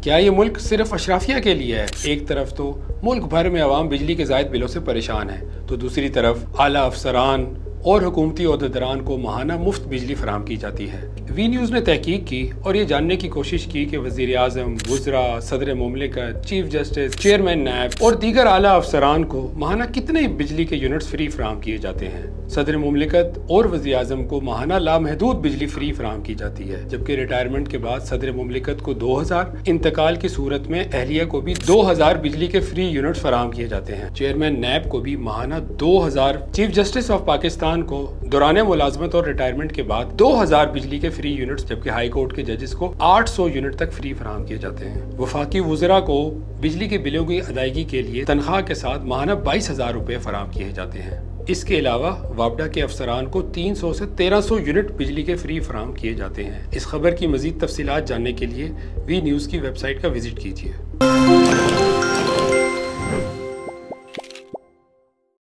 کیا یہ ملک صرف اشرافیہ کے لیے ہے؟ ایک طرف تو ملک بھر میں عوام بجلی کے زائد بلوں سے پریشان ہے، تو دوسری طرف اعلیٰ افسران اور حکومتی عہدیداران کو ماہانہ مفت بجلی فراہم کی جاتی ہے۔ وی نیوز نے تحقیق کی اور یہ جاننے کی کوشش کی کہ وزیر اعظم، وزراء، صدر مملکت، چیف جسٹس، چیئرمین نیب اور دیگر اعلیٰ افسران کو ماہانہ کتنے بجلی کے یونٹس فری فراہم کیے جاتے ہیں۔ صدر مملکت اور وزیر اعظم کو ماہانہ لامحدود بجلی فری فراہم کی جاتی ہے، جبکہ ریٹائرمنٹ کے بعد صدر مملکت کو 2000، انتقال کی صورت میں اہلیہ کو بھی 2000 بجلی کے فری یونٹس فراہم کیے جاتے ہیں۔ چیئرمین نیب کو بھی ماہانہ 2000، چیف جسٹس آف پاکستان کو دوران ملازمت اور ریٹائرمنٹ کے بعد 2000 بجلی کے فری یونٹس، جبکہ ہائی کورٹ کے ججز کو 800 یونٹ تک فری فراہم کیے جاتے ہیں۔ وفاقی وزراء کو بجلی کے بلوں کی ادائیگی کے لیے تنخواہ کے ساتھ ماہانہ 22,000 روپے فراہم کیے جاتے ہیں۔ اس کے علاوہ وابڈا کے افسران کو 300 سے 1300 یونٹ بجلی کے فری فراہم کیے جاتے ہیں۔ اس خبر کی مزید تفصیلات جاننے کے لیے وی نیوز کی ویب سائٹ کا وزٹ کیجیے۔